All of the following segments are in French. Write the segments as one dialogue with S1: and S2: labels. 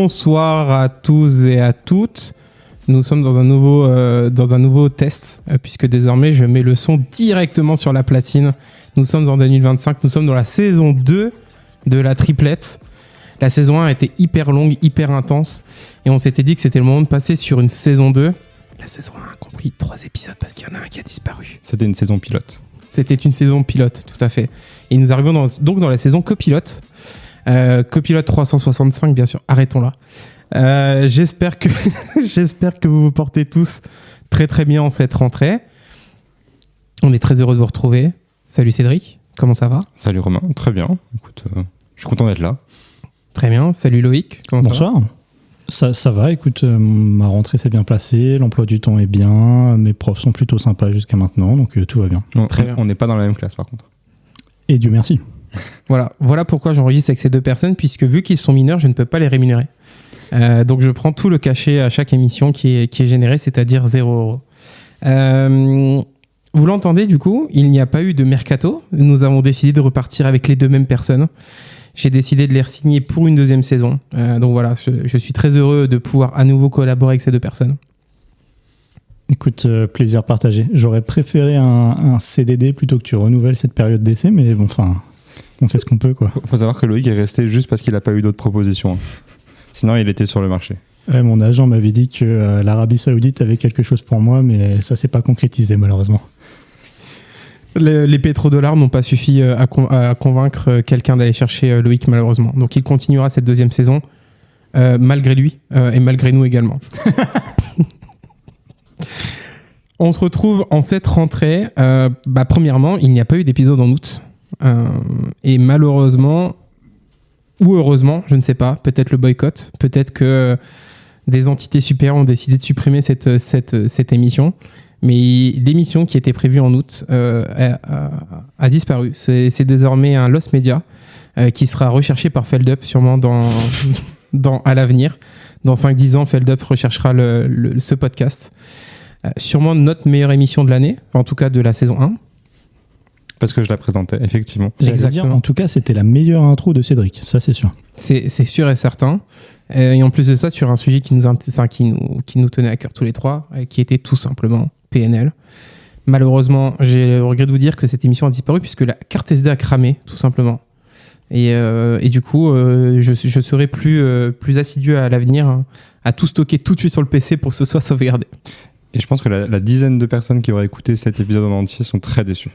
S1: Bonsoir à tous et à toutes. Nous sommes dans un nouveau test, puisque désormais je mets le son directement sur la platine. Nous sommes en 2025, nous sommes dans la saison 2 de la triplette. La saison 1 a été hyper longue, hyper intense, et on s'était dit que c'était le moment de passer sur une saison 2. La saison 1 a compris 3 épisodes parce qu'il y en a un qui a disparu.
S2: C'était une saison pilote.
S1: C'était une saison pilote, tout à fait. Et nous arrivons donc dans la saison copilote. Copilote 365, bien sûr. Arrêtons là. J'espère que vous vous portez tous très très bien en cette rentrée. On est très heureux de vous retrouver. Salut Cédric, comment ça va ?
S2: Salut Romain, très bien. Écoute, je suis content d'être là.
S1: Très bien. Salut Loïc, comment ça va ?
S3: Bonsoir. Ça va, écoute, ma rentrée s'est bien passée, l'emploi du temps est bien, mes profs sont plutôt sympas jusqu'à maintenant, donc tout va bien.
S2: On n'est pas dans la même classe par contre.
S3: Et Dieu merci.
S1: Voilà pourquoi j'enregistre avec ces deux personnes, puisque vu qu'ils sont mineurs, je ne peux pas les rémunérer. Donc je prends tout le cachet à chaque émission qui est généré, c'est-à-dire 0 €. Vous l'entendez du coup, il n'y a pas eu de mercato. Nous avons décidé de repartir avec les deux mêmes personnes. J'ai décidé de les re-signer pour une deuxième saison. Donc voilà, je suis très heureux de pouvoir à nouveau collaborer avec ces deux personnes.
S3: Écoute, plaisir partagé. J'aurais préféré un CDD plutôt que tu renouvelles cette période d'essai, mais bon, enfin, on fait ce qu'on peut, quoi.
S2: Faut savoir que Loïc est resté juste parce qu'il n'a pas eu d'autres propositions. Sinon, il était sur le marché.
S3: Ouais, mon agent m'avait dit que l'Arabie Saoudite avait quelque chose pour moi, mais ça s'est pas concrétisé, malheureusement.
S1: Les pétrodollars n'ont pas suffi à convaincre quelqu'un d'aller chercher Loïc, malheureusement. Donc il continuera cette deuxième saison, malgré lui et malgré nous également. On se retrouve en cette rentrée. Premièrement, il n'y a pas eu d'épisode en août. Et malheureusement, ou heureusement, je ne sais pas, peut-être le boycott, peut-être que des entités supérieures ont décidé de supprimer cette émission. Mais l'émission qui était prévue en août a disparu. C'est désormais un lost media qui sera recherché par Feldup sûrement à l'avenir. Dans 5-10 ans, Feldup recherchera ce podcast. Sûrement notre meilleure émission de l'année, en tout cas de la saison 1.
S2: Parce que je la présentais, effectivement.
S3: Exactement. Dire, en tout cas, c'était la meilleure intro de Cédric, ça c'est sûr.
S1: C'est sûr et certain. Et en plus de ça, sur un sujet qui nous tenait à cœur tous les trois, qui était tout simplement PNL. Malheureusement, j'ai le regret de vous dire que cette émission a disparu puisque la carte SD a cramé, tout simplement. Et du coup, je serai plus assidu à l'avenir à tout stocker tout de suite sur le PC pour que ce soit sauvegardé.
S2: Et je pense que la dizaine de personnes qui auraient écouté cet épisode en entier sont très déçues.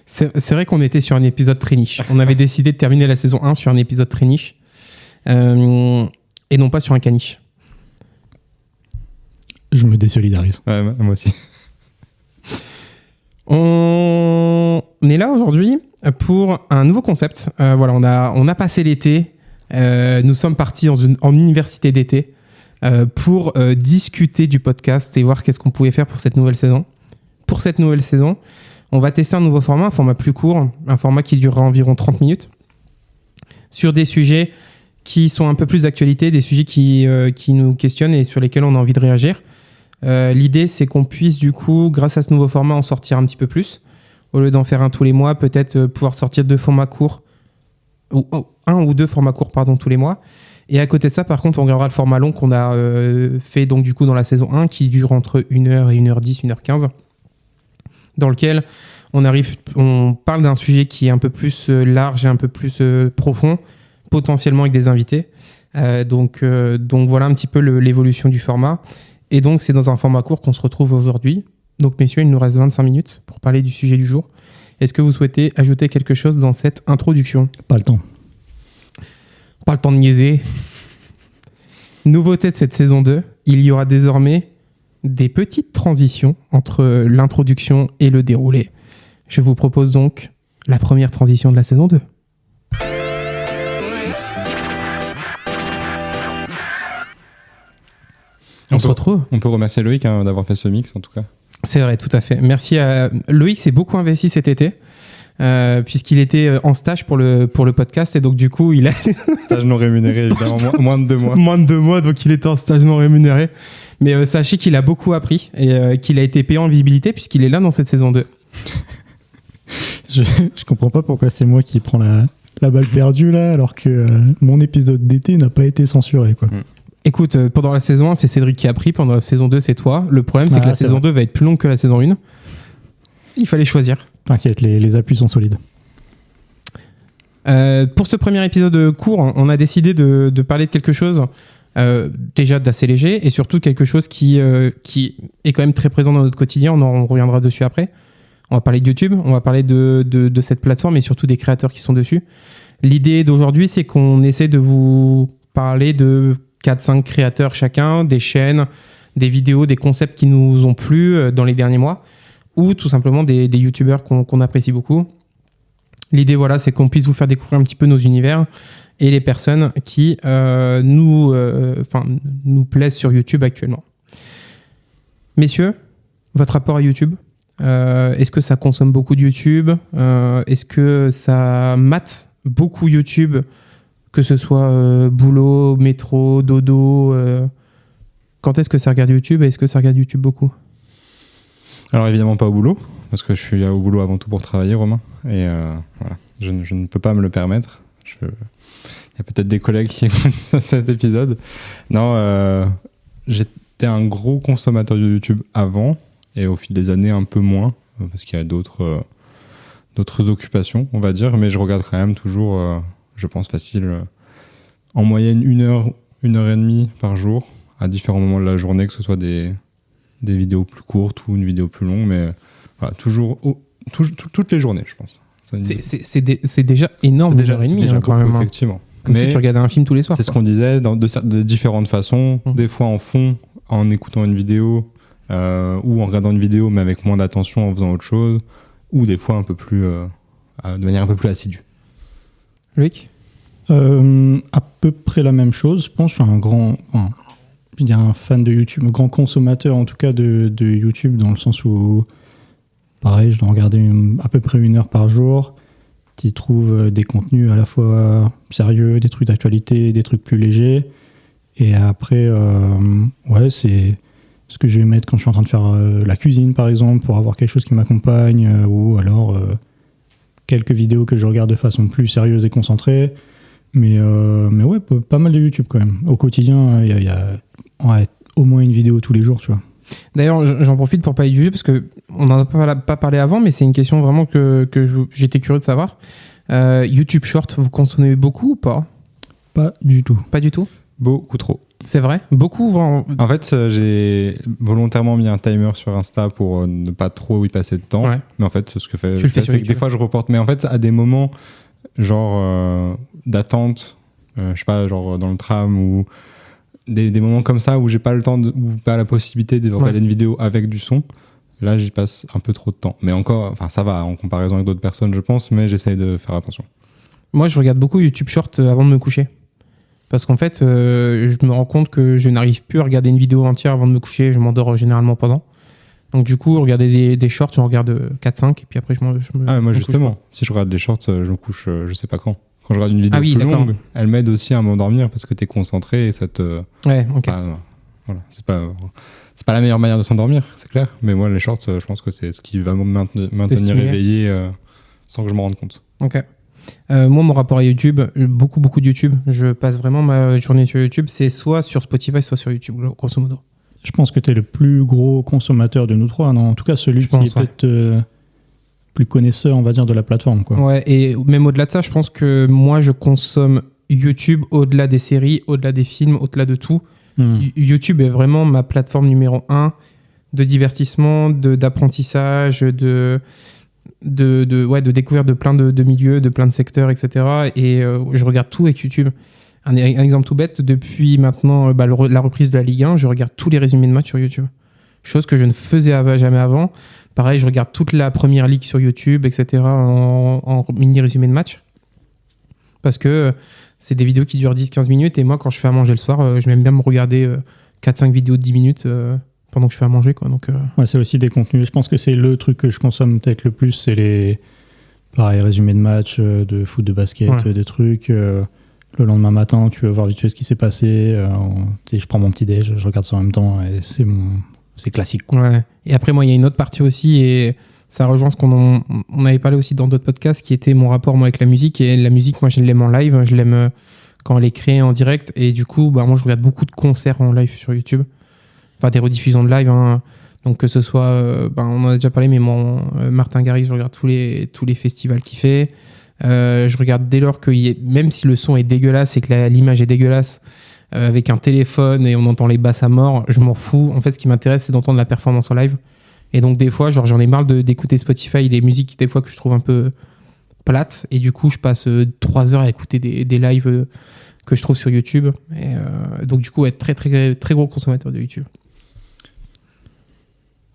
S1: C'est vrai qu'on était sur un épisode très niche. On avait décidé de terminer la saison 1 sur un épisode très niche et non pas sur un caniche.
S3: Je me désolidarise.
S2: Ouais, moi aussi.
S1: On est là aujourd'hui pour un nouveau concept. On a passé l'été. Nous sommes partis en université d'été pour discuter du podcast et voir qu'est-ce qu'on pouvait faire pour cette nouvelle saison. Pour cette nouvelle saison, on va tester un nouveau format, un format plus court, un format qui durera environ 30 minutes, sur des sujets qui sont un peu plus d'actualité, des sujets qui nous questionnent et sur lesquels on a envie de réagir. L'idée, c'est qu'on puisse, du coup, grâce à ce nouveau format, en sortir un petit peu plus. Au lieu d'en faire un tous les mois, peut-être pouvoir sortir 2 formats courts, ou 1 ou 2 formats courts, tous les mois. Et à côté de ça, par contre, on gardera le format long qu'on a fait donc, du coup, dans la saison 1, qui dure entre 1h et 1h10, 1h15, dans lequel on parle d'un sujet qui est un peu plus large et un peu plus profond, potentiellement avec des invités. Donc voilà un petit peu l'évolution du format. Et donc, c'est dans un format court qu'on se retrouve aujourd'hui. Donc, messieurs, il nous reste 25 minutes pour parler du sujet du jour. Est-ce que vous souhaitez ajouter quelque chose dans cette introduction ?
S3: Pas le temps.
S1: Pas le temps de niaiser. Nouveauté de cette saison 2, il y aura désormais des petites transitions entre l'introduction et le déroulé. Je vous propose donc la première transition de la saison 2. On se retrouve.
S2: On peut remercier Loïc d'avoir fait ce mix, en tout cas.
S1: C'est vrai, tout à fait. Merci à Loïc, s'est beaucoup investi cet été, puisqu'il était en stage pour le podcast, et donc du coup, il a...
S2: Stage non rémunéré, évidemment, moins de 2 mois.
S1: Moins de 2 mois, donc il était en stage non rémunéré. Mais sachez qu'il a beaucoup appris, et qu'il a été payé en visibilité, puisqu'il est là dans cette saison 2.
S3: Je comprends pas pourquoi c'est moi qui prends la balle perdue là, alors que mon épisode d'été n'a pas été censuré, quoi.
S1: Écoute, pendant la saison 1, c'est Cédric qui a pris. Pendant la saison 2, c'est toi. Le problème, c'est que la
S3: c'est
S1: saison
S3: vrai.
S1: 2 va être plus longue que la saison 1. Il fallait choisir.
S3: T'inquiète, les appuis sont solides.
S1: Pour ce premier épisode court, on a décidé de parler de quelque chose déjà d'assez léger et surtout quelque chose qui est quand même très présent dans notre quotidien. On reviendra dessus après. On va parler de YouTube, on va parler de cette plateforme et surtout des créateurs qui sont dessus. L'idée d'aujourd'hui, c'est qu'on essaie de vous parler de 4-5 créateurs chacun, des chaînes, des vidéos, des concepts qui nous ont plu dans les derniers mois ou tout simplement des youtubeurs qu'on apprécie beaucoup. L'idée, voilà, c'est qu'on puisse vous faire découvrir un petit peu nos univers et les personnes qui nous plaisent sur YouTube actuellement. Messieurs, votre rapport à YouTube, est-ce que ça consomme beaucoup de YouTube ? Est-ce que ça mate beaucoup YouTube, que ce soit boulot, métro, dodo Quand est-ce que ça regarde YouTube ? Est-ce que ça regarde YouTube beaucoup ?
S2: Alors évidemment pas au boulot, parce que je suis au boulot avant tout pour travailler, Romain. Et voilà, je ne peux pas me le permettre. Il y a peut-être des collègues qui écoutent cet épisode. Non, j'étais un gros consommateur de YouTube avant, et au fil des années un peu moins, parce qu'il y a d'autres occupations, on va dire. Mais je regarde quand même toujours, je pense facile, en moyenne 1 heure, 1 heure et demie par jour, à différents moments de la journée, que ce soit des vidéos plus courtes ou une vidéo plus longue, mais voilà, toujours toutes les journées, je pense.
S1: C'est déjà énorme, 1 heure et demie
S2: déjà
S1: quand
S2: beaucoup,
S1: même.
S2: effectivement.
S1: Comme
S2: mais
S1: si tu regardais un film tous les soirs.
S2: C'est ce qu'on disait de différentes façons, des fois en fond, en écoutant une vidéo, ou en regardant une vidéo, mais avec moins d'attention en faisant autre chose, ou des fois un peu plus, de manière un peu plus assidue.
S1: Loïc ?
S3: À peu près la même chose. Je pense que je dirais un fan de YouTube, un grand consommateur en tout cas de YouTube, dans le sens où, pareil, je dois regarder à peu près 1 heure par jour. Tu trouves des contenus à la fois sérieux, des trucs d'actualité, des trucs plus légers. Et après, c'est ce que je vais mettre quand je suis en train de faire la cuisine, par exemple, pour avoir quelque chose qui m'accompagne, ou alors quelques vidéos que je regarde de façon plus sérieuse et concentrée. Mais ouais, pas mal de YouTube quand même. Au quotidien, il y a au moins une vidéo tous les jours, tu vois.
S1: D'ailleurs, j'en profite pour parler du jeu parce qu'on n'en a pas parlé avant, mais c'est une question vraiment que j'étais curieux de savoir. YouTube Short, vous consommez beaucoup ou pas ?
S3: Pas du tout.
S1: Pas du tout ?
S2: Beaucoup trop.
S1: C'est vrai ? Beaucoup vont...
S2: En fait, j'ai volontairement mis un timer sur Insta pour ne pas trop y passer de temps.
S1: Ouais.
S2: Mais en fait, ce que
S1: Tu le fais sur
S2: c'est que
S1: YouTube.
S2: des fois, je reporte. Mais en fait, à des moments, genre d'attente, je sais pas, genre dans le tram ou des moments comme ça où j'ai pas le temps ou pas la possibilité de regarder une vidéo avec du son, là, j'y passe un peu trop de temps. Mais encore, enfin, ça va en comparaison avec d'autres personnes, je pense, mais j'essaye de faire attention.
S1: Moi, je regarde beaucoup YouTube Short avant de me coucher. Parce qu'en fait, je me rends compte que je n'arrive plus à regarder une vidéo entière avant de me coucher. Je m'endors généralement pendant. Donc du coup, regarder des shorts, j'en regarde 4-5 et puis après je me
S2: moi
S1: couche
S2: justement,
S1: pas.
S2: si je regarde des shorts, je me couche je sais pas quand. Quand je regarde une vidéo plus
S1: d'accord.
S2: longue, elle m'aide aussi à m'endormir parce que t'es concentré et ça te...
S1: Ouais, ok.
S2: Voilà, c'est pas la meilleure manière de s'endormir, c'est clair. Mais moi, les shorts, je pense que c'est ce qui va me maintenir éveillé sans que je m'en rende compte.
S1: Ok. Moi, mon rapport à YouTube, beaucoup de YouTube. Je passe vraiment ma journée sur YouTube. C'est soit sur Spotify, soit sur YouTube, grosso modo.
S3: Je pense que tu es le plus gros consommateur de nous trois, non ? En tout cas, celui qui est peut-être plus connaisseur, on va dire, de la plateforme, quoi.
S1: Ouais, et même au-delà de ça, je pense que moi, je consomme YouTube au-delà des séries, au-delà des films, au-delà de tout. YouTube est vraiment ma plateforme numéro 1 de divertissement, d'apprentissage, de découverte de plein de milieux, de plein de secteurs, etc. Et je regarde tout avec YouTube. Un exemple tout bête, depuis maintenant la reprise de la Ligue 1, je regarde tous les résumés de matchs sur YouTube. Chose que je ne faisais jamais avant. Pareil, je regarde toute la première ligue sur YouTube, etc. en mini-résumé de match. Parce que c'est des vidéos qui durent 10-15 minutes. Et moi, quand je fais à manger le soir, je m'aime bien me regarder 4-5 vidéos de 10 minutes pendant que je fais à manger, quoi. Donc,
S3: ouais, c'est aussi des contenus. Je pense que c'est le truc que je consomme peut-être le plus. C'est les résumés de match, de foot, de basket, des trucs. Le lendemain matin, tu veux voir vite fait ce qui s'est passé. Je prends mon petit déj, je regarde ça en même temps. Et c'est classique, quoi.
S1: Ouais. Et après, moi, il y a une autre partie aussi. Et Ça rejoint ce on avait parlé aussi dans d'autres podcasts, qui était mon rapport moi avec la musique. Et la musique, moi je l'aime en live, je l'aime quand elle est créée en direct. Et du coup, bah, moi je regarde beaucoup de concerts en live sur YouTube. Enfin des rediffusions de live, hein. Donc que ce soit, on en a déjà parlé, mais Martin Garrix, je regarde tous les festivals qu'il fait. Je regarde dès lors que même si le son est dégueulasse et que l'image est dégueulasse, avec un téléphone et on entend les basses à mort, je m'en fous. En fait, ce qui m'intéresse, c'est d'entendre la performance en live. Et donc des fois, j'en ai marre d'écouter Spotify, les musiques des fois que je trouve un peu plates. Et du coup, je passe 3 heures à écouter des lives que je trouve sur YouTube. Et donc du coup, être très très très gros consommateur de YouTube.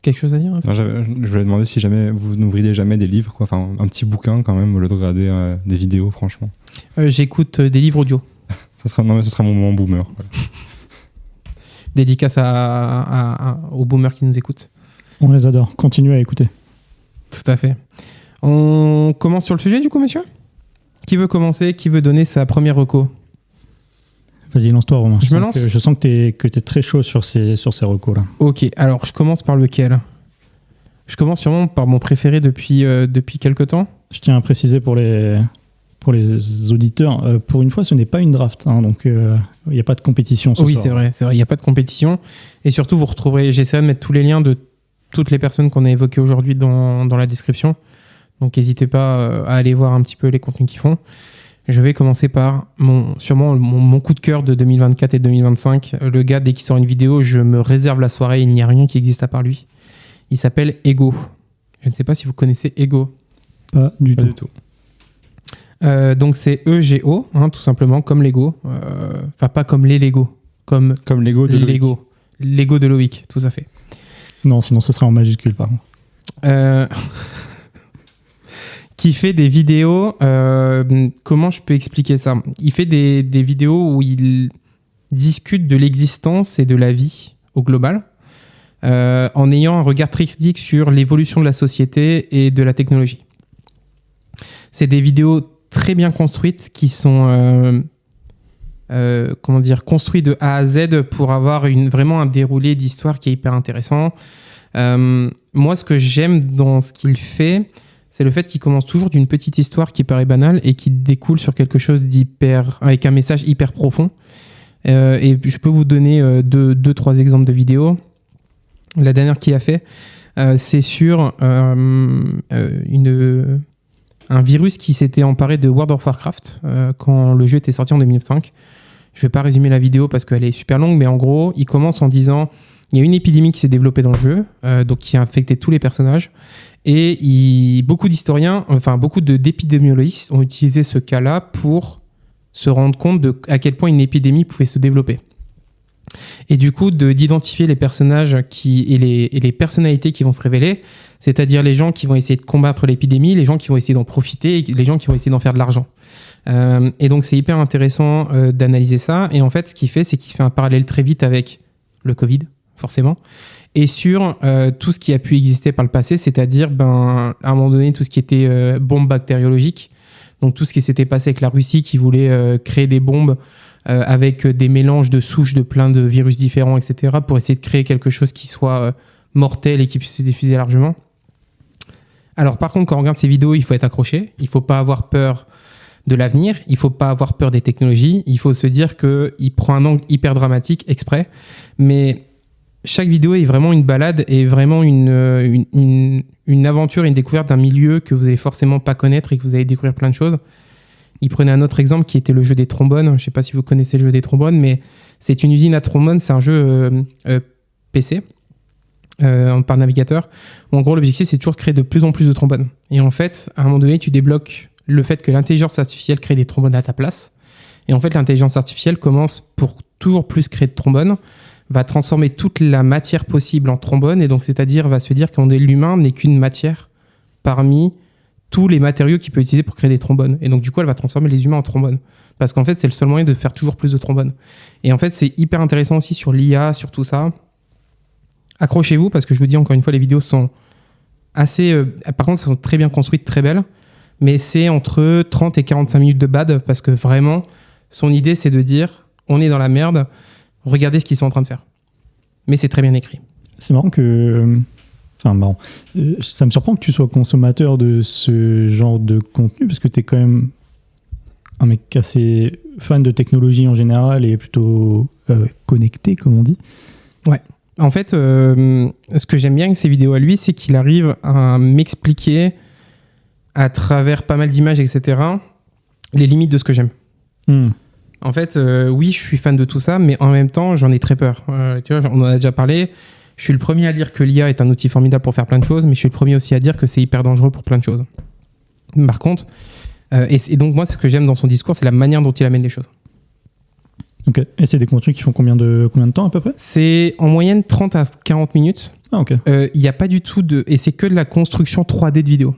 S1: Quelque chose à dire hein,
S2: non, je voulais demander si jamais vous n'ouvriez jamais des livres, quoi. Enfin un petit bouquin quand même, au lieu de regarder des vidéos, franchement.
S1: J'écoute des livres audio.
S2: Ce sera mon moment boomer. Voilà.
S1: Dédicace aux boomers qui nous écoutent.
S3: On les adore. Continuez à écouter.
S1: Tout à fait. On commence sur le sujet du coup, messieurs ? Qui veut commencer ? Qui veut donner sa première reco ?
S3: Vas-y, lance-toi, Romain.
S1: Je me lance ?
S3: Je sens que t'es très chaud sur ces recos là.
S1: Ok, alors je commence par lequel ? Je commence sûrement par mon préféré depuis quelques temps.
S3: Je tiens à préciser pour les auditeurs, pour une fois, ce n'est pas une draft, hein, donc il n'y a pas de compétition ce
S1: soir. Oui, c'est vrai, il n'y a pas de compétition. Et surtout, vous retrouverez, j'essaierai de mettre tous les liens de toutes les personnes qu'on a évoquées aujourd'hui dans la description. Donc n'hésitez pas à aller voir un petit peu les contenus qu'ils font. Je vais commencer par sûrement mon coup de cœur de 2024 et 2025. Le gars, dès qu'il sort une vidéo, je me réserve la soirée, il n'y a rien qui existe à part lui. Il s'appelle Ego. Je ne sais pas si vous connaissez Ego.
S3: Pas du tout.
S1: Donc c'est EGO, hein, tout simplement, comme Lego. Enfin, pas comme les Lego. Comme
S2: Lego de
S1: Lego. Lego de Loïc, tout à fait.
S3: Non, sinon ce serait en majuscule, par contre.
S1: Qui fait des vidéos... comment je peux expliquer ça ? Il fait des vidéos où il discute de l'existence et de la vie au global, en ayant un regard très critique sur l'évolution de la société et de la technologie. C'est des vidéos très bien construites qui sont construites de A à Z pour avoir vraiment un déroulé d'histoire qui est hyper intéressant. Moi, ce que j'aime dans ce qu'il fait, c'est le fait qu'il commence toujours d'une petite histoire qui paraît banale et qui découle sur quelque chose avec un message hyper profond. Et je peux vous donner 2-3 exemples de vidéos. La dernière qu'il a fait, c'est sur un virus qui s'était emparé de World of Warcraft quand le jeu était sorti en 2005. Je ne vais pas résumer la vidéo parce qu'elle est super longue, mais en gros, il commence en disant il y a une épidémie qui s'est développée dans le jeu, donc qui a infecté tous les personnages. Et beaucoup d'épidémiologistes ont utilisé ce cas-là pour se rendre compte à quel point une épidémie pouvait se développer. Et du coup, d'identifier les personnages et les personnalités qui vont se révéler, c'est-à-dire les gens qui vont essayer de combattre l'épidémie, les gens qui vont essayer d'en profiter et les gens qui vont essayer d'en faire de l'argent. Et donc, c'est hyper intéressant d'analyser ça. Et en fait, ce qu'il fait, c'est qu'il fait un parallèle très vite avec le Covid, forcément, et sur tout ce qui a pu exister par le passé, c'est-à-dire, à un moment donné, tout ce qui était bombes bactériologiques, donc tout ce qui s'était passé avec la Russie qui voulait créer des bombes avec des mélanges de souches de plein de virus différents, etc., pour essayer de créer quelque chose qui soit mortel et qui puisse se diffuser largement. Alors par contre, quand on regarde ces vidéos, il faut être accroché, il ne faut pas avoir peur de l'avenir, il ne faut pas avoir peur des technologies, il faut se dire qu'il prend un angle hyper dramatique exprès, mais chaque vidéo est vraiment une balade et vraiment une aventure, une découverte d'un milieu que vous n'allez forcément pas connaître et que vous allez découvrir plein de choses. Il prenait un autre exemple qui était le jeu des trombones. Je ne sais pas si vous connaissez le jeu des trombones, mais c'est une usine à trombones. C'est un jeu PC par navigateur. Où en gros, l'objectif, c'est toujours de créer de plus en plus de trombones. Et en fait, à un moment donné, tu débloques le fait que l'intelligence artificielle crée des trombones à ta place. Et en fait, l'intelligence artificielle commence pour toujours plus créer de trombones, va transformer toute la matière possible en trombones. Et donc, c'est-à-dire, va se dire que l'humain n'est qu'une matière parmi tous les matériaux qu'il peut utiliser pour créer des trombones. Et donc, du coup, elle va transformer les humains en trombones. Parce qu'en fait, c'est le seul moyen de faire toujours plus de trombones. Et en fait, c'est hyper intéressant aussi sur l'IA, sur tout ça. Accrochez-vous, parce que je vous dis, encore une fois, les vidéos sont assez... par contre, elles sont très bien construites, très belles. Mais c'est entre 30 et 45 minutes de bad, parce que vraiment, son idée, c'est de dire, on est dans la merde, regardez ce qu'ils sont en train de faire. Mais c'est très bien écrit.
S3: C'est marrant que... Enfin, marrant. Ça me surprend que tu sois consommateur de ce genre de contenu, parce que tu es quand même un mec assez fan de technologie en général et plutôt connecté, comme on dit.
S1: Ouais. En fait, ce que j'aime bien avec ces vidéos à lui, c'est qu'il arrive à m'expliquer à travers pas mal d'images, etc., les limites de ce que j'aime. En fait, oui, je suis fan de tout ça, mais en même temps, j'en ai très peur. Tu vois, on en a déjà parlé. Je suis le premier à dire que l'IA est un outil formidable pour faire plein de choses, mais je suis le premier aussi à dire que c'est hyper dangereux pour plein de choses. Par contre, et donc moi, ce que j'aime dans son discours, c'est la manière dont il amène les choses.
S3: Ok. Et c'est des contenus qui font combien de temps à peu près ?
S1: C'est en moyenne 30 à 40 minutes.
S3: Ah, ok.
S1: Il n'y a pas du tout de... Et c'est que de la construction 3D de vidéo.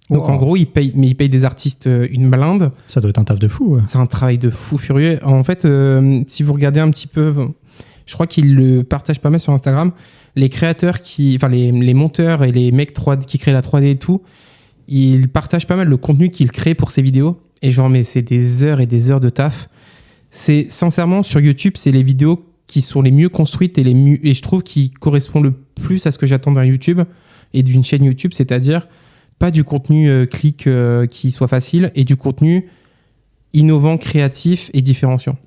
S1: Donc
S3: Wow.
S1: en gros, il paye des artistes une blinde.
S3: Ça doit être un taf de fou. Ouais.
S1: C'est un travail de fou furieux. En fait, si vous regardez un petit peu... Je crois qu'il le partage pas mal sur Instagram. Les créateurs enfin les monteurs et les mecs 3D qui créent la 3D et tout, ils partagent pas mal le contenu qu'ils créent pour ces vidéos. Et genre, mais c'est des heures et des heures de taf. C'est sincèrement, sur YouTube, c'est les vidéos qui sont les mieux construites et je trouve qui correspondent le plus à ce que j'attends d'un YouTube et d'une chaîne YouTube, c'est-à-dire pas du contenu clic qui soit facile et du contenu innovant, créatif et différenciant.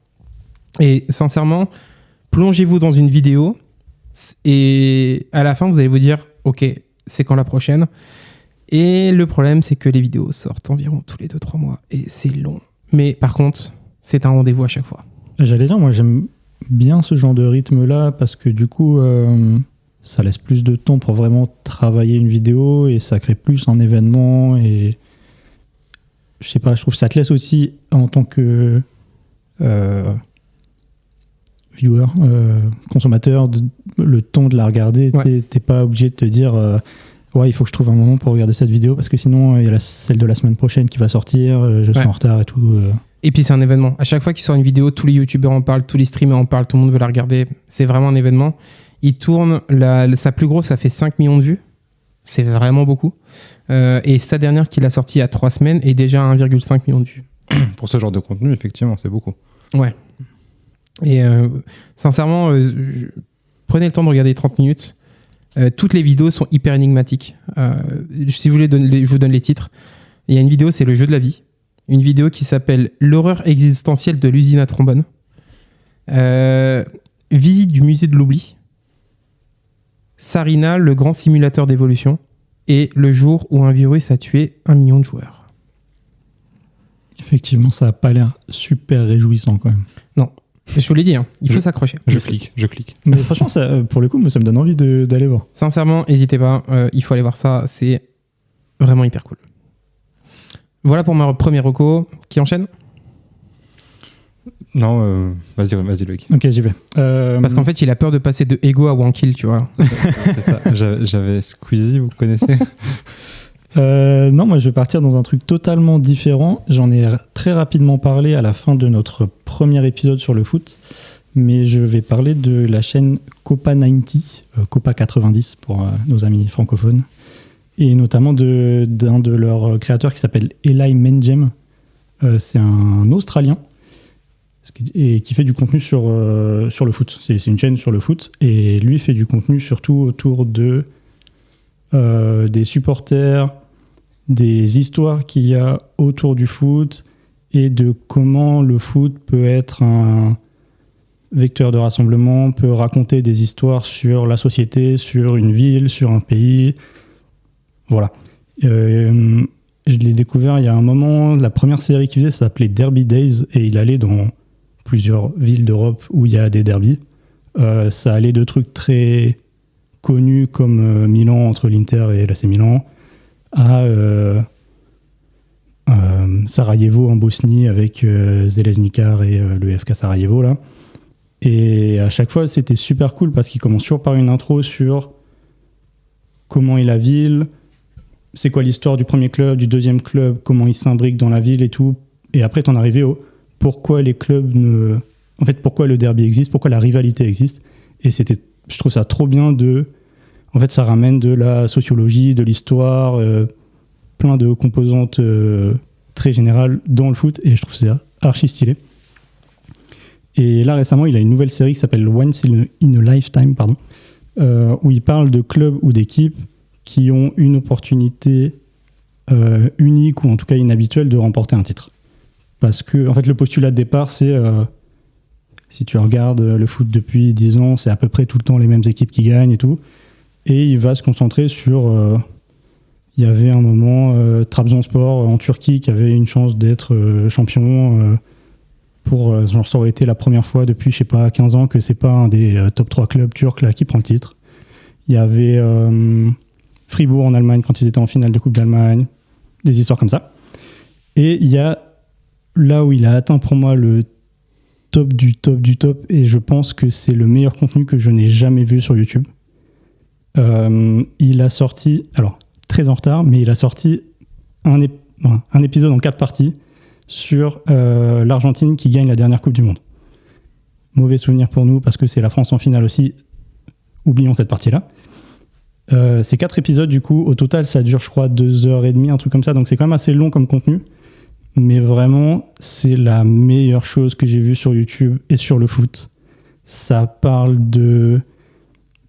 S1: Et sincèrement, plongez-vous dans une vidéo et à la fin, vous allez vous dire « Ok, c'est quand la prochaine ?» Et le problème, c'est que les vidéos sortent environ tous les 2-3 mois et c'est long. Mais par contre, c'est un rendez-vous à chaque fois.
S3: J'allais dire, moi j'aime bien ce genre de rythme-là parce que du coup, ça laisse plus de temps pour vraiment travailler une vidéo et ça crée plus un événement. Et je sais pas, je trouve que ça te laisse aussi en tant que viewer, consommateur, le temps de la regarder.
S1: Ouais.
S3: T'es pas obligé de te dire ouais, il faut que je trouve un moment pour regarder cette vidéo parce que sinon il y a celle de la semaine prochaine qui va sortir, je suis en retard et tout.
S1: Et puis c'est un événement. À chaque fois qu'il sort une vidéo, tous les youtubeurs en parlent, tous les streamers en parlent, tout le monde veut la regarder. C'est vraiment un événement. Il tourne, sa plus grosse, ça fait 5 millions de vues. C'est vraiment beaucoup. Et sa dernière qu'il a sortie il y a 3 semaines est déjà à 1,5 million de vues.
S2: Pour ce genre de contenu, effectivement, c'est beaucoup.
S1: Ouais. Et sincèrement, prenez le temps de regarder 30 minutes. Toutes les vidéos sont hyper énigmatiques. Si vous voulez, je vous donne les titres. Il y a une vidéo, c'est le jeu de la vie. Une vidéo qui s'appelle L'horreur existentielle de l'usine à trombone. Visite du musée de l'oubli. Sarina, le grand simulateur d'évolution. Et le jour où un virus a tué 1 million de joueurs.
S3: Effectivement, ça n'a pas l'air super réjouissant quand même.
S1: Non, je vous l'ai dit, hein, il faut s'accrocher.
S2: Je clique.
S3: Mais franchement, ça, pour le coup, moi, ça me donne envie d'aller voir.
S1: Sincèrement, n'hésitez pas, il faut aller voir ça, c'est vraiment hyper cool. Voilà pour ma première reco. Qui enchaîne ?
S2: Non, vas-y Loïc.
S3: Ok, j'y vais.
S1: Parce qu'en fait, il a peur de passer de Ego à Wankill, tu vois.
S2: C'est ça. J'avais Squeezie, vous connaissez ?
S3: Non, moi je vais partir dans un truc totalement différent. J'en ai très rapidement parlé à la fin de notre premier épisode sur le foot, mais je vais parler de la chaîne Copa 90, Copa 90 pour nos amis francophones, et notamment d'un de leurs créateurs qui s'appelle Eli Menjem. C'est un Australien et qui fait du contenu sur le foot. C'est une chaîne sur le foot, et lui fait du contenu surtout autour de des supporters, des histoires qu'il y a autour du foot et de comment le foot peut être un vecteur de rassemblement, peut raconter des histoires sur la société, sur une ville, sur un pays. Voilà. Je l'ai découvert il y a un moment. La première série qu'il faisait, ça s'appelait Derby Days, et il allait dans plusieurs villes d'Europe où il y a des derbys. Ça allait de trucs très connus comme Milan entre l'Inter et l'AC Milan, à Sarajevo en Bosnie avec Željezničar et le FK Sarajevo là. Et à chaque fois c'était super cool parce qu'il commence toujours par une intro sur comment est la ville, c'est quoi l'histoire du premier club, du deuxième club, comment ils s'imbriquent dans la ville et tout, et après t'en arrives au pourquoi les clubs en fait pourquoi le derby existe, pourquoi la rivalité existe. Et je trouve ça trop bien en fait, ça ramène de la sociologie, de l'histoire, plein de composantes très générales dans le foot, et je trouve ça archi stylé. Et là, récemment, il a une nouvelle série qui s'appelle Once in a Lifetime, où il parle de clubs ou d'équipes qui ont une opportunité unique ou en tout cas inhabituelle de remporter un titre. Parce que en fait, le postulat de départ, c'est si tu regardes le foot depuis 10 ans, c'est à peu près tout le temps les mêmes équipes qui gagnent et tout. Et il va se concentrer sur... il y avait un moment, Trabzonspor en Turquie qui avait une chance d'être champion genre ça aurait été la première fois depuis, je sais pas, 15 ans que c'est pas un des top 3 clubs turcs là qui prend le titre. Il y avait Fribourg en Allemagne quand ils étaient en finale de Coupe d'Allemagne, des histoires comme ça. Et il y a là où il a atteint pour moi le top du top du top, et je pense que c'est le meilleur contenu que je n'ai jamais vu sur YouTube. Il a sorti, alors très en retard, mais il a sorti un épisode en 4 parties sur l'Argentine qui gagne la dernière Coupe du Monde. Mauvais souvenir pour nous parce que c'est la France en finale aussi. Oublions cette partie-là. C'est 4 épisodes du coup. Au total, ça dure, je crois, 2h30, un truc comme ça. Donc c'est quand même assez long comme contenu. Mais vraiment, c'est la meilleure chose que j'ai vue sur YouTube et sur le foot. Ça parle de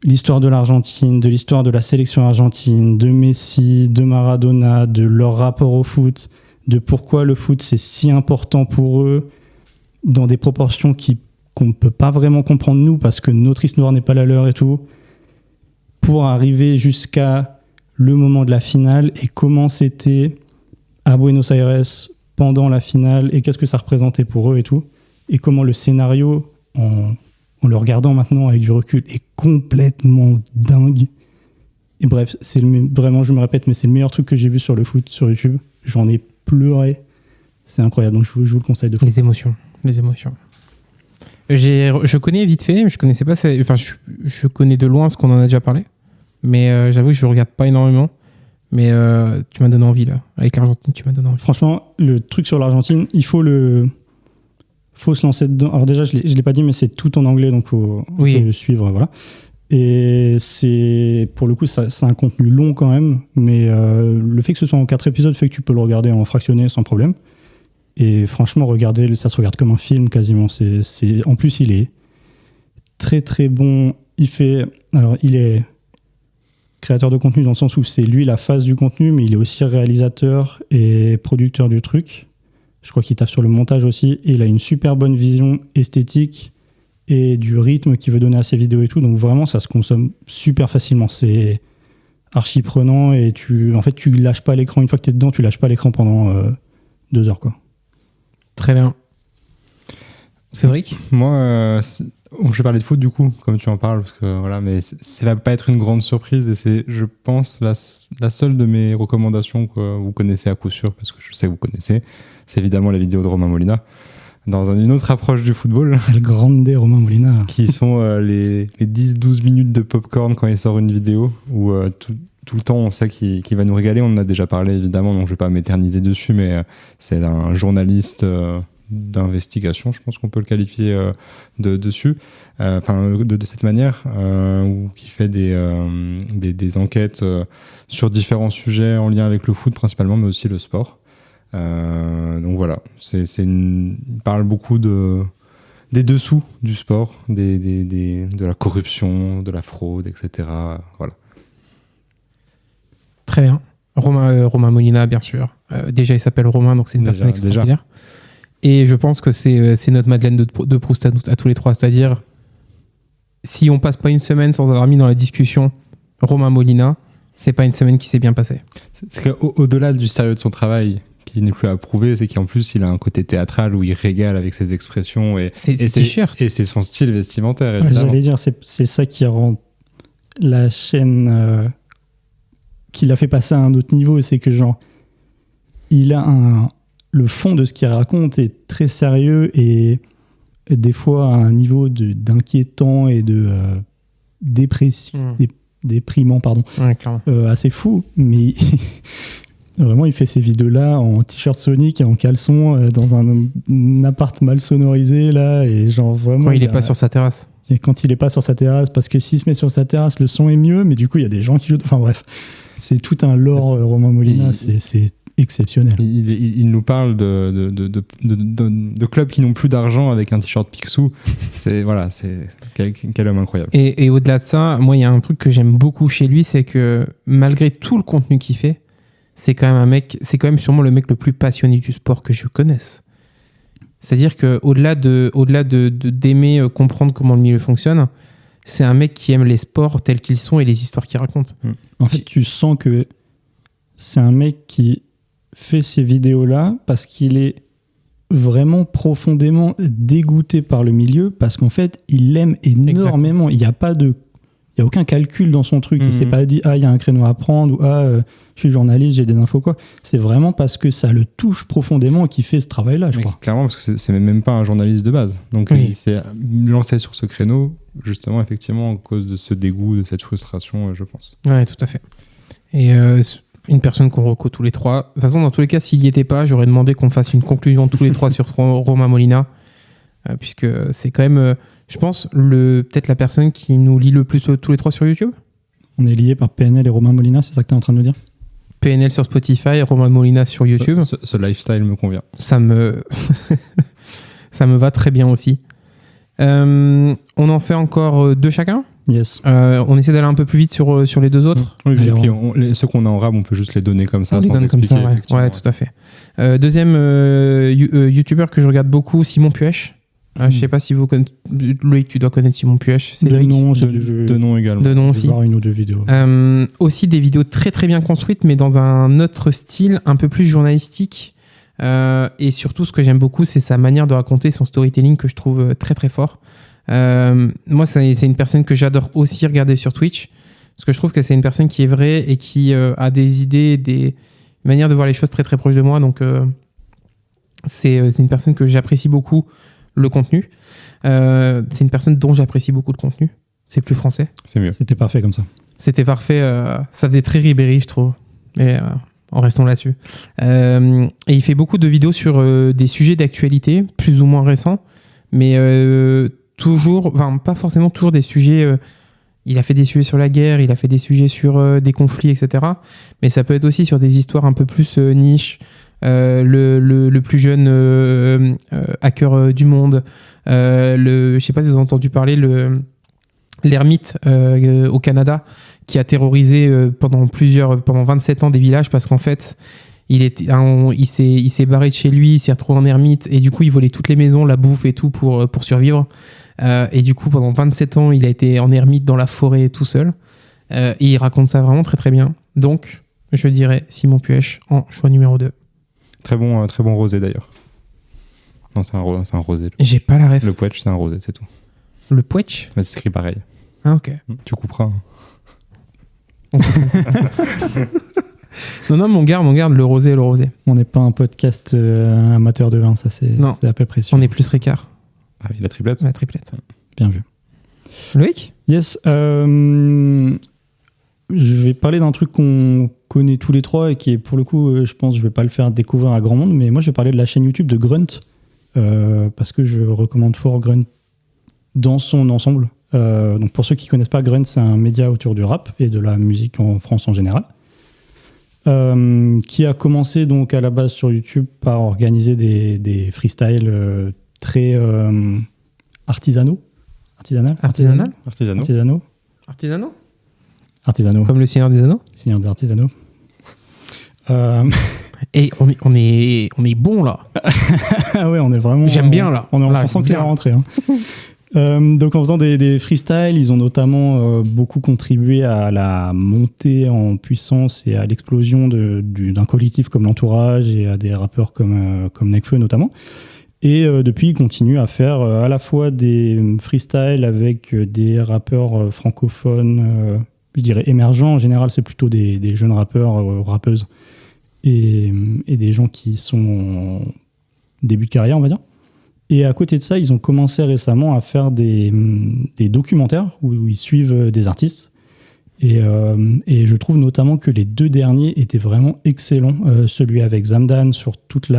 S3: l'histoire de l'Argentine, de l'histoire de la sélection argentine, de Messi, de Maradona, de leur rapport au foot, de pourquoi le foot c'est si important pour eux, dans des proportions qu'on ne peut pas vraiment comprendre nous, parce que notre histoire n'est pas la leur et tout, pour arriver jusqu'à le moment de la finale et comment c'était à Buenos Aires pendant la finale et qu'est-ce que ça représentait pour eux et tout, et comment le scénario, en le regardant maintenant avec du recul, est complètement dingue. Et bref, vraiment, je me répète, mais c'est le meilleur truc que j'ai vu sur le foot sur YouTube. J'en ai pleuré. C'est incroyable, donc je vous le conseille de fou.
S1: Les émotions. Je connais vite fait, mais je connaissais pas. Je connais de loin ce qu'on en a déjà parlé, mais j'avoue que je regarde pas énormément. Mais tu m'as donné envie là. Avec l'Argentine, tu m'as donné envie.
S3: Franchement, le truc sur l'Argentine, il faut se lancer dedans. Alors déjà, je l'ai pas dit, mais c'est tout en anglais, donc faut le suivre, voilà. Et pour le coup, c'est un contenu long quand même, mais le fait que ce soit en 4 épisodes fait que tu peux le regarder en fractionné sans problème. Et franchement, ça se regarde comme un film quasiment. En plus, il est très très bon. Il est créateur de contenu dans le sens où c'est lui la face du contenu, mais il est aussi réalisateur et producteur du truc. Je crois qu'il taffe sur le montage aussi, et il a une super bonne vision esthétique et du rythme qu'il veut donner à ses vidéos et tout. Donc vraiment, ça se consomme super facilement. C'est archi prenant et tu lâches pas l'écran. Une fois que tu es dedans, tu lâches pas l'écran pendant 2 heures, quoi.
S1: Très bien. Cédric ?
S2: Moi, je vais parler de foot du coup, comme tu en parles, parce que voilà, mais ça va pas être une grande surprise et c'est, je pense, la seule de mes recommandations que vous connaissez à coup sûr, parce que je sais que vous connaissez. C'est évidemment la vidéo de Romain Molina, dans une autre approche du football.
S3: Le grande Romain Molina.
S2: Qui sont les 10-12 minutes de popcorn quand il sort une vidéo, où tout le temps on sait qu'il va nous régaler. On en a déjà parlé évidemment, donc je vais pas m'éterniser dessus, mais c'est un journaliste d'investigation, je pense qu'on peut le qualifier dessus, de cette manière, qui fait des enquêtes sur différents sujets en lien avec le foot principalement, mais aussi le sport. Donc voilà, il parle beaucoup des dessous du sport, de la corruption, de la fraude, etc. Voilà.
S1: Très bien. Romain Molina, bien sûr. Déjà, il s'appelle Romain, donc c'est une personne extraordinaire. Et je pense que c'est notre Madeleine de Proust à tous les trois. C'est-à-dire, si on passe pas une semaine sans avoir mis dans la discussion Romain Molina, c'est pas une semaine qui s'est bien passée.
S2: C'est qu'au-delà du sérieux de son travail, qui n'est plus à prouver, c'est qu'en plus il a un côté théâtral où il régale avec ses expressions et c'est son style vestimentaire, évidemment.
S3: J'allais dire, c'est ça qui rend la chaîne qui l'a fait passer à un autre niveau, c'est que genre il a le fond de ce qu'il raconte est très sérieux et des fois à un niveau d'inquiétant et de déprimant, pardon, assez fou, mais vraiment il fait ces vidéos-là en t-shirt Sonic et en caleçon dans un appart mal sonorisé là, et genre vraiment
S1: quand il est pas sur sa terrasse.
S3: Et quand il est pas sur sa terrasse, parce que s'il se met sur sa terrasse, le son est mieux, mais du coup il y a des gens qui jouent, enfin bref. C'est tout un lore, Romain Molina, c'est exceptionnel.
S2: Il nous parle de clubs qui n'ont plus d'argent avec un t-shirt Picsou. C'est quel homme incroyable.
S1: Et au-delà de ça, moi, il y a un truc que j'aime beaucoup chez lui, c'est que malgré tout le contenu qu'il fait, c'est quand même sûrement le mec le plus passionné du sport que je connaisse. C'est-à-dire qu'au-delà d'aimer comprendre comment le milieu fonctionne, c'est un mec qui aime les sports tels qu'ils sont et les histoires qu'il raconte.
S3: En fait, tu sens que c'est un mec qui fait ces vidéos-là parce qu'il est vraiment profondément dégoûté par le milieu, parce qu'en fait, il l'aime énormément. Il n'y a aucun calcul dans son truc. Il ne s'est pas dit « Ah, il y a un créneau à prendre » ou « Ah, je suis journaliste, j'ai des infos », quoi. C'est vraiment parce que ça le touche profondément qu'il fait ce travail-là, je crois.
S2: Clairement, parce que c'est même pas un journaliste de base. Donc, il s'est lancé sur ce créneau, justement, effectivement, à cause de ce dégoût, de cette frustration, je pense.
S1: Ouais, tout à fait. Et une personne qu'on reco tous les trois. De toute façon, dans tous les cas, s'il n'y était pas, j'aurais demandé qu'on fasse une conclusion tous les trois sur Romain Molina, puisque c'est quand même, je pense, peut-être la personne qui nous lit le plus tous les trois sur YouTube.
S3: On est liés par PNL et Romain Molina, c'est ça que tu es en train de nous dire ?
S1: PNL sur Spotify, Romain Molina sur YouTube.
S2: Ce lifestyle me convient.
S1: Ça me va très bien aussi. On en fait encore 2 chacun ?
S3: Yes.
S1: On essaie d'aller un peu plus vite sur les 2 autres.
S2: Oui, et puis ceux qu'on a en rab, on peut juste les donner comme ça.
S1: On les donne comme ça, ouais, tout à fait. Deuxième youtubeur que je regarde beaucoup, Simon Puech. Je sais pas si vous connaissez. Loïc, tu dois connaître Simon Puech. C'est
S3: de nom
S2: également.
S1: De nom aussi.
S3: Voir une ou 2 vidéos.
S1: Aussi des vidéos très très bien construites, mais dans un autre style, un peu plus journalistique. Et surtout, ce que j'aime beaucoup, c'est sa manière de raconter, son storytelling que je trouve très très fort. Moi, c'est une personne que j'adore aussi regarder sur Twitch, parce que je trouve que c'est une personne qui est vraie et qui a des idées, des manières de voir les choses très très proches de moi. Donc, c'est une personne que j'apprécie beaucoup le contenu. C'est une personne dont j'apprécie beaucoup le contenu. C'est plus français.
S2: C'est mieux.
S3: C'était parfait comme ça.
S1: C'était parfait. Ça faisait très Ribéry, je trouve. Et en restant là-dessus. Et il fait beaucoup de vidéos sur des sujets d'actualité, plus ou moins récents, mais pas forcément toujours des sujets. Il a fait des sujets sur la guerre, il a fait des sujets sur des conflits, etc. Mais ça peut être aussi sur des histoires un peu plus niche. Le plus jeune hacker du monde. Je sais pas si vous avez entendu parler, l'ermite au Canada, qui a terrorisé pendant 27 ans des villages parce qu'en fait, il s'est barré de chez lui, il s'est retrouvé en ermite et du coup, il volait toutes les maisons, la bouffe et tout pour survivre. Et du coup, pendant 27 ans, il a été en ermite dans la forêt tout seul. Et il raconte ça vraiment très très bien. Donc, je dirais Simon Puech en choix numéro 2.
S2: Très bon rosé d'ailleurs. Non, c'est un rosé.
S1: J'ai pas la ref.
S2: Le Puech, c'est un rosé, c'est tout.
S1: Le Puech ?
S2: Mais c'est écrit pareil.
S1: Ah, ok.
S2: Tu couperas.
S1: Non, mais on garde le rosé.
S3: On n'est pas un podcast amateur de vin, ça c'est à peu près sûr.
S1: On est plus Ricard.
S2: Ah oui, la triplette.
S1: La triplette.
S3: Bien vu.
S1: Loïc ?
S3: Yes. Je vais parler d'un truc qu'on connaît tous les trois et qui est, pour le coup, je pense, je vais pas le faire découvrir à grand monde, mais moi je vais parler de la chaîne YouTube de Grunt, parce que je recommande fort Grunt dans son ensemble. Donc pour ceux qui connaissent pas, Grunt, c'est un média autour du rap et de la musique en France en général, qui a commencé donc à la base sur YouTube par organiser des freestyles très artisanaux.
S1: Comme le Seigneur des Anneaux.
S3: Seigneur des Artisanaux.
S1: Et on est bon là.
S3: Ah ouais, on est vraiment.
S1: J'aime bien là.
S3: On est en
S1: là,
S3: pensant qu'il est rentré. Donc en faisant des freestyles, ils ont notamment beaucoup contribué à la montée en puissance et à l'explosion d'un collectif comme l'Entourage et à des rappeurs comme Nekfeu notamment. Et depuis, ils continuent à faire à la fois des freestyles avec des rappeurs francophones, je dirais émergents. En général, c'est plutôt des jeunes rappeurs, rappeuses et des gens qui sont en début de carrière, on va dire. Et à côté de ça, ils ont commencé récemment à faire des documentaires où ils suivent des artistes. Et je trouve notamment que les 2 derniers étaient vraiment excellents. Celui avec Zamdan sur toute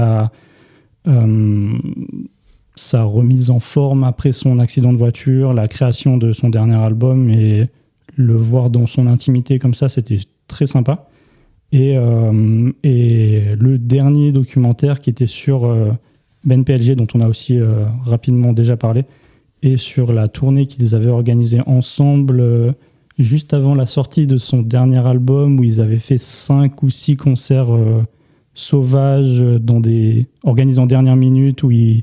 S3: sa remise en forme après son accident de voiture, la création de son dernier album et le voir dans son intimité comme ça, c'était très sympa. Et le dernier documentaire qui était sur Ben PLG, dont on a aussi rapidement déjà parlé, et sur la tournée qu'ils avaient organisée ensemble juste avant la sortie de son dernier album, où ils avaient fait 5 ou 6 concerts sauvages organisés en dernière minute, où ils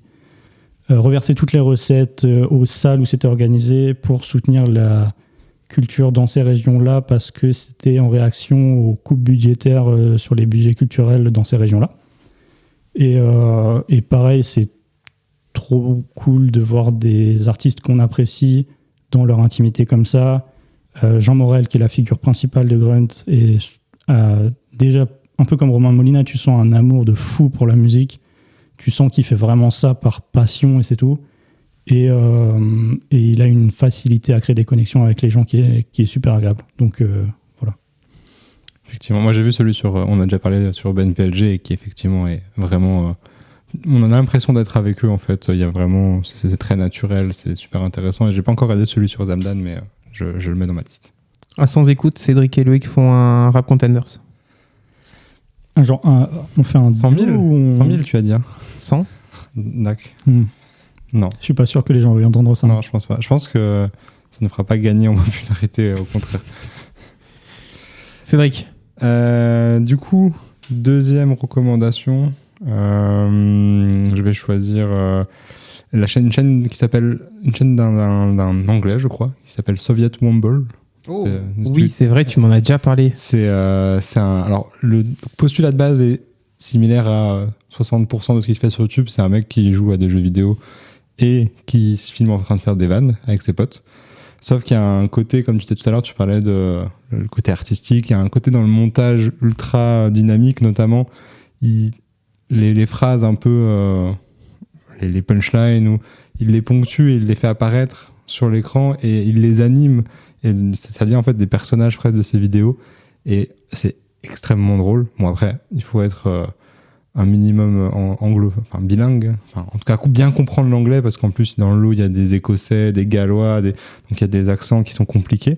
S3: reversaient toutes les recettes aux salles où c'était organisé pour soutenir la culture dans ces régions-là, parce que c'était en réaction aux coupes budgétaires sur les budgets culturels dans ces régions-là. Et pareil, c'est trop cool de voir des artistes qu'on apprécie dans leur intimité comme ça. Jean Morel, qui est la figure principale de Grunt, et déjà, un peu comme Romain Molina, tu sens un amour de fou pour la musique. Tu sens qu'il fait vraiment ça par passion et c'est tout. Et il a une facilité à créer des connexions avec les gens qui est super agréable. Donc voilà.
S2: Effectivement, moi j'ai vu celui on a déjà parlé sur Ben PLG, et qui effectivement est vraiment... on en a l'impression d'être avec eux en fait. Il y a vraiment... C'est très naturel, c'est super intéressant. Et j'ai pas encore regardé celui sur Zamdan, mais je le mets dans ma liste.
S1: Sans écoute, Cédric et Loïc font un Rap Contenders.
S3: On fait un
S2: 100 000
S3: ou
S2: 100 000 tu vas dire
S1: 100
S2: D'accord. Non.
S3: Je suis pas sûr que les gens veuillent entendre ça.
S2: Non, je pense pas. Je pense que ça ne fera pas gagner en popularité, au contraire.
S1: Cédric.
S2: Du coup, deuxième recommandation, je vais choisir une chaîne d'un anglais, je crois, qui s'appelle Soviet Womble.
S1: Oh, oui, c'est vrai, tu m'en as déjà parlé.
S2: Alors, le postulat de base est similaire à 60% de ce qui se fait sur YouTube. C'est un mec qui joue à des jeux vidéo et qui se filme en train de faire des vannes avec ses potes. Sauf qu'il y a un côté, comme tu disais tout à l'heure, tu parlais le côté artistique, il y a un côté dans le montage ultra dynamique, notamment les phrases un peu, les punchlines, où il les ponctue et il les fait apparaître sur l'écran et il les anime. Et ça devient en fait des personnages presque de ces vidéos. Et c'est extrêmement drôle. Bon, après, il faut être un minimum anglophone, bilingue. En tout cas, bien comprendre l'anglais, parce qu'en plus, dans le lot, il y a des Écossais, des Gallois, donc il y a des accents qui sont compliqués.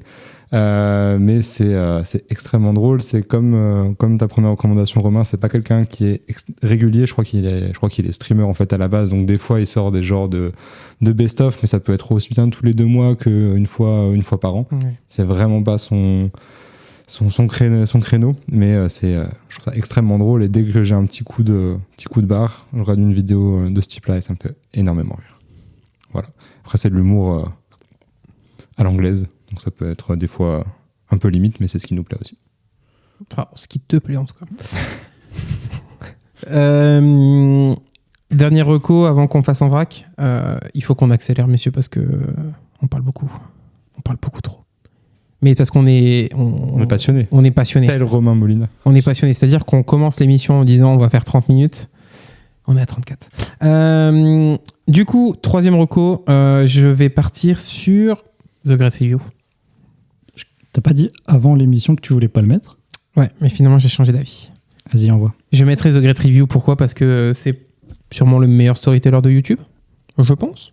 S2: Mais c'est extrêmement drôle. C'est comme ta première recommandation, Romain, c'est pas quelqu'un qui est régulier. Je crois qu'il est streamer en fait à la base. Donc des fois, il sort des genres de best-of, mais ça peut être aussi bien tous les 2 mois qu'une fois par an. Ouais. C'est vraiment pas son créneau, mais je trouve ça extrêmement drôle. Et dès que j'ai un petit coup de barre, je regarde une vidéo de ce type-là et ça me fait énormément rire. Voilà. Après, c'est de l'humour à l'anglaise. Donc ça peut être des fois un peu limite, mais c'est ce qui nous plaît aussi.
S1: Enfin, ce qui te plaît en tout cas. Dernier reco avant qu'on fasse en vrac. Il faut qu'on accélère, messieurs, parce que on parle beaucoup. On parle beaucoup trop. Mais parce qu'on est...
S2: On est passionné.
S1: On est passionné.
S2: Tel Romain Molina.
S1: On est passionné. C'est-à-dire qu'on commence l'émission en disant on va faire 30 minutes. On est à 34. Du coup, troisième reco, je vais partir sur The Great Review.
S3: T'as pas dit avant l'émission que tu voulais pas le mettre ?
S1: Ouais, mais finalement j'ai changé d'avis.
S3: Vas-y, envoie.
S1: Je mettrai The Great Review. Pourquoi ? Parce que c'est sûrement le meilleur storyteller de YouTube, je pense.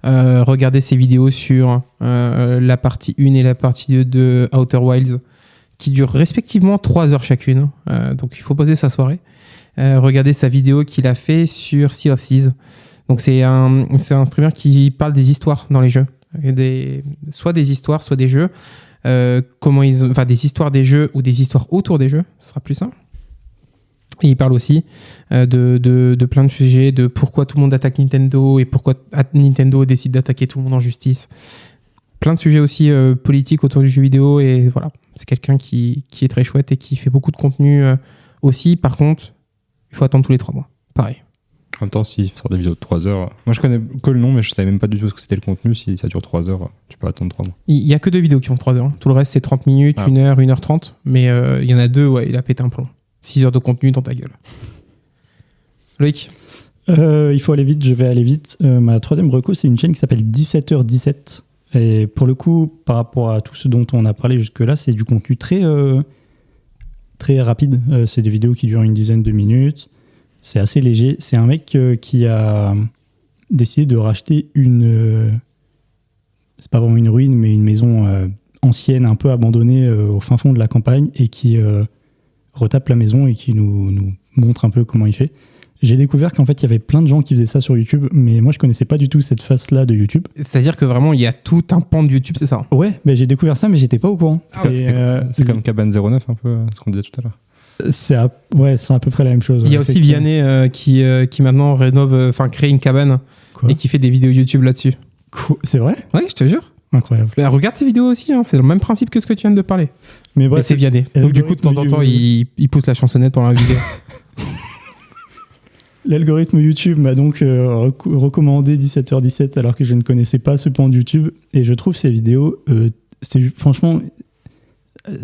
S1: Regardez ses vidéos sur la partie 1 et la partie 2 de Outer Wilds, qui durent respectivement 3 heures chacune. Donc il faut poser sa soirée. Regardez sa vidéo qu'il a fait sur Sea of Thieves. Donc c'est un streamer qui parle des histoires dans les jeux. Soit des histoires, soit des jeux. Des histoires des jeux ou des histoires autour des jeux, ce sera plus simple. Et il parle aussi de plein de sujets, de pourquoi tout le monde attaque Nintendo et pourquoi Nintendo décide d'attaquer tout le monde en justice. Plein de sujets aussi politiques autour du jeu vidéo, et voilà, c'est quelqu'un qui est très chouette et qui fait beaucoup de contenu aussi. Par contre, il faut attendre tous les 3 mois. Pareil.
S2: En même temps, s'il sort des vidéos de 3 heures... Moi, je connais que le nom, mais je savais même pas du tout ce que c'était le contenu. Si ça dure 3 heures, tu peux attendre 3 mois.
S1: Il y a que 2 vidéos qui font 3 heures. Tout le reste, c'est 30 minutes, 1 heure, 1h30. Mais il y en a 2, ouais, il a pété un plomb. 6 heures de contenu dans ta gueule. Loïc ?
S3: Il faut aller vite, je vais aller vite. Ma troisième reco, c'est une chaîne qui s'appelle 17h17. Et pour le coup, par rapport à tout ce dont on a parlé jusque-là, c'est du contenu très rapide. C'est des vidéos qui durent une dizaine de minutes. C'est assez léger. C'est un mec qui a décidé de racheter c'est pas vraiment une ruine, mais une maison ancienne, un peu abandonnée au fin fond de la campagne, et qui retape la maison et qui nous montre un peu comment il fait. J'ai découvert qu'en fait, il y avait plein de gens qui faisaient ça sur YouTube, mais moi, je connaissais pas du tout cette face-là de YouTube.
S1: C'est-à-dire que vraiment, il y a tout un pan de YouTube, c'est ça?
S3: Ouais, j'ai découvert ça, mais j'étais pas au courant.
S2: C'est comme Cabane 09, un peu, ce qu'on disait tout à l'heure.
S3: C'est à peu près la même chose.
S1: Il y a aussi Vianney qui maintenant rénove, crée une cabane et qui fait des vidéos YouTube là-dessus.
S3: C'est vrai?
S1: Ouais, je te jure.
S3: Incroyable.
S1: Bah, regarde ces vidéos aussi, c'est le même principe que ce que tu viens de parler.
S3: Mais bref,
S1: c'est Vianney. Donc du coup, de temps en temps, il pousse la chansonnette pendant la vidéo.
S3: L'algorithme YouTube m'a donc recommandé 17h17 alors que je ne connaissais pas ce pan de YouTube. Et je trouve ces vidéos, franchement,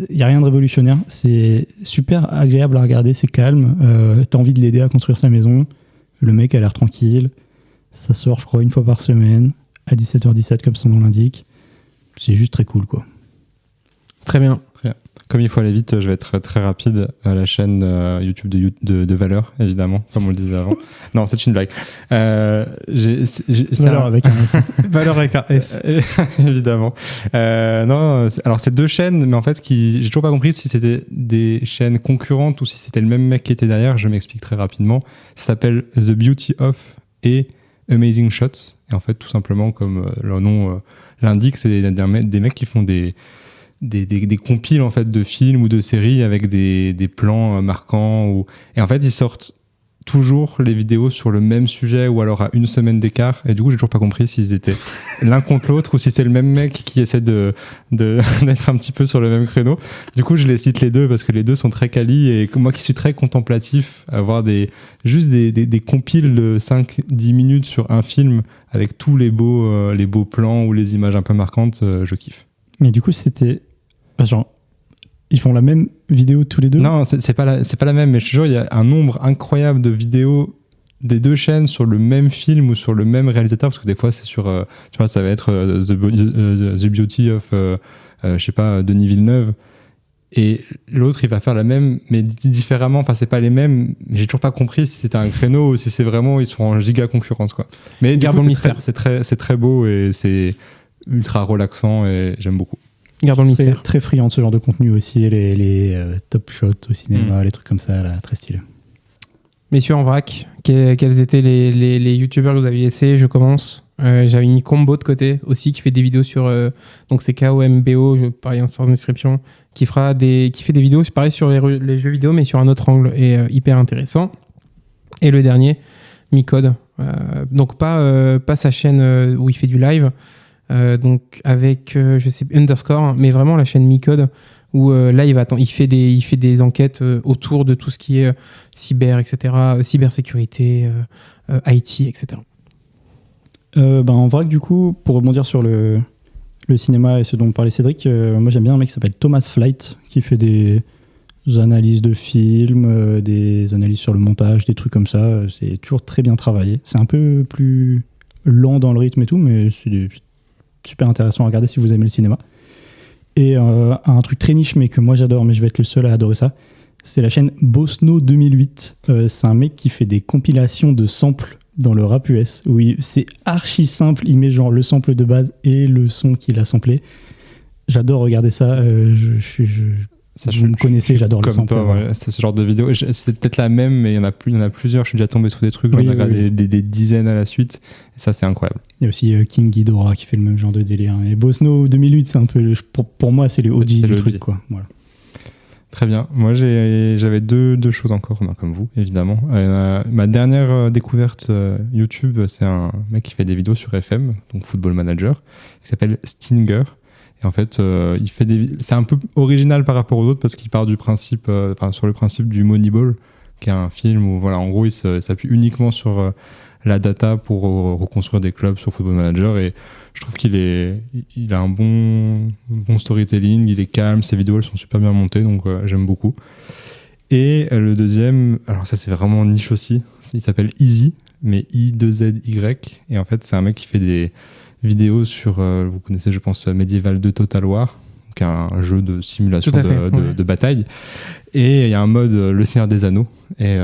S3: il n'y a rien de révolutionnaire. C'est super agréable à regarder, c'est calme. T'as envie de l'aider à construire sa maison. Le mec a l'air tranquille. Ça sort, je crois, une fois par semaine à 17h17 comme son nom l'indique. C'est juste très cool, quoi.
S1: Très bien.
S2: Comme il faut aller vite, je vais être très rapide à la chaîne YouTube de Valeur, évidemment, comme on le disait avant. Non, c'est une blague.
S3: Valeur avec un S.
S1: Valeur avec un S.
S2: Évidemment. Non, alors c'est deux chaînes, mais en fait, j'ai toujours pas compris si c'était des chaînes concurrentes ou si c'était le même mec qui était derrière. Je m'explique très rapidement. Ça s'appelle The Beauty of et Amazing Shots. Et en fait, tout simplement, comme leur nom l'indique, c'est des mecs qui font des compiles en fait de films ou de séries avec des plans marquants et en fait ils sortent toujours les vidéos sur le même sujet ou alors à une semaine d'écart et du coup j'ai toujours pas compris s'ils étaient l'un contre l'autre ou si c'est le même mec qui essaie d'être un petit peu sur le même créneau. Du coup je les cite les deux parce que les deux sont très quali et moi qui suis très contemplatif, avoir juste des compiles de 5-10 minutes sur un film avec tous les beaux plans ou les images un peu marquantes, je kiffe.
S3: Mais du coup, c'était... Genre, ils font la même vidéo tous les deux?
S2: Non, c'est pas la même, mais je te jure, il y a un nombre incroyable de vidéos des deux chaînes sur le même film ou sur le même réalisateur, parce que des fois, c'est sur... tu vois, ça va être The Beauty of, je sais pas, Denis Villeneuve, et l'autre, il va faire la même, mais différemment. Enfin, c'est pas les mêmes, mais j'ai toujours pas compris si c'était un créneau ou si c'est vraiment... Ils sont en giga concurrence, quoi. Mais
S1: gardons le mystère.
S2: C'est très beau et c'est ultra relaxant et j'aime beaucoup.
S1: Gardons le mystère.
S3: Très friand de ce genre de contenu aussi, les top shots au cinéma, les trucs comme ça, là, très stylé.
S1: Messieurs en vrac, quels étaient les youtubeurs que vous aviez essayé? Je commence. J'avais mis Combo de côté aussi qui fait des vidéos sur donc c'est KOMBO, pareil en description, qui fait des vidéos pareil sur les jeux vidéo mais sur un autre angle et hyper intéressant. Et le dernier, Micode, donc pas sa chaîne où il fait du live. Donc avec je sais Underscore, mais vraiment la chaîne Micode où là il fait des enquêtes autour de tout ce qui est cyber, etc., cybersécurité, IT, etc.
S3: En vrai, du coup, pour rebondir sur le cinéma et ce dont parlait Cédric, moi j'aime bien un mec qui s'appelle Thomas Flight qui fait des analyses de films, des analyses sur le montage, des trucs comme ça. C'est toujours très bien travaillé. C'est un peu plus lent dans le rythme et tout, mais c'est super intéressant à regarder si vous aimez le cinéma. Et un truc très niche, mais que moi j'adore, mais je vais être le seul à adorer ça, c'est la chaîne Bosno 2008. C'est un mec qui fait des compilations de samples dans le rap US. Oui, c'est archi simple, il met genre le sample de base et le son qu'il a samplé. J'adore regarder ça. Vous me connaissez, j'adore le sample.
S2: Comme toi, ouais, c'est ce genre de vidéo. C'est peut-être la même, mais il y en a plusieurs. Je suis déjà tombé sur des trucs, j'en ai regardé des dizaines à la suite. Et ça, c'est incroyable.
S3: Il y a aussi King Ghidorah qui fait le même genre de délire. Et Bosno 2008, c'est un peu, pour moi, c'est les OG du truc, quoi. Voilà.
S2: Très bien. Moi, j'avais deux choses encore, comme vous, évidemment. Ma dernière découverte YouTube, c'est un mec qui fait des vidéos sur FM, donc Football Manager, qui s'appelle Stinger. Et en fait, c'est un peu original par rapport aux autres parce qu'il part du principe, sur le principe du Moneyball, qui est un film où, voilà, en gros, il s'appuie uniquement sur la data pour reconstruire des clubs sur Football Manager. Et je trouve qu'il a un bon storytelling, il est calme, ses vidéos elles sont super bien montées, donc j'aime beaucoup. Et le deuxième, alors ça c'est vraiment niche aussi, il s'appelle Easy, mais I2ZY. Et en fait, c'est un mec qui fait des vidéos sur, vous connaissez je pense Medieval 2 Total War, qui est un jeu de simulation de bataille, et il y a un mode Le Seigneur des Anneaux, et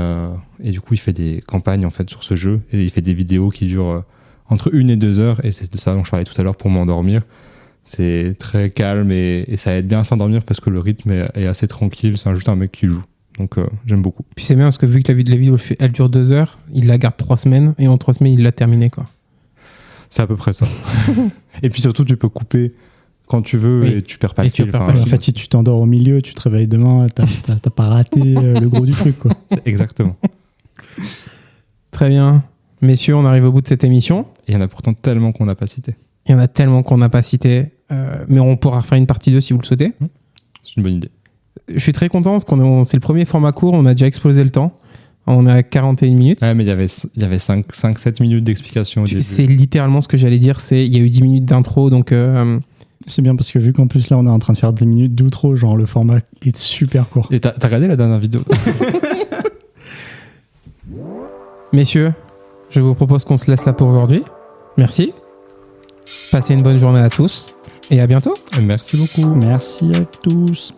S2: du coup il fait des campagnes en fait sur ce jeu, et il fait des vidéos qui durent entre 1 et 2 heures, et c'est de ça dont je parlais tout à l'heure pour m'endormir. C'est très calme et ça aide bien à s'endormir parce que le rythme est assez tranquille, c'est juste un mec qui joue, Donc j'aime beaucoup.
S1: Puis c'est bien parce que vu que la vidéo elle dure 2 heures, il la garde 3 semaines et en 3 semaines il l'a terminé quoi.
S2: C'est à peu près ça. Et puis surtout tu peux couper quand tu veux et tu perds pas le fil.
S3: En fait, si tu t'endors au milieu, tu te réveilles demain, t'as pas raté le gros du truc quoi.
S2: Exactement.
S1: Très bien. Messieurs, on arrive au bout de cette émission.
S2: Et il y en a pourtant tellement qu'on n'a pas cité.
S1: Il y en a tellement qu'on n'a pas cité. Mais on pourra refaire une partie 2 si vous le souhaitez.
S2: C'est une bonne idée.
S1: Je suis très content parce c'est le premier format court. On a déjà explosé le temps. On est à 41 minutes.
S2: Ouais, mais il y avait 5-7 minutes d'explication au début.
S1: C'est littéralement ce que j'allais dire. Il y a eu 10 minutes d'intro. Donc,
S3: c'est bien parce que vu qu'en plus là, on est en train de faire 10 minutes d'outro, genre le format est super court.
S2: Et t'as regardé la dernière vidéo?
S1: Messieurs, je vous propose qu'on se laisse là pour aujourd'hui. Merci. Passez une bonne journée à tous et à bientôt.
S2: Merci beaucoup.
S3: Merci à tous.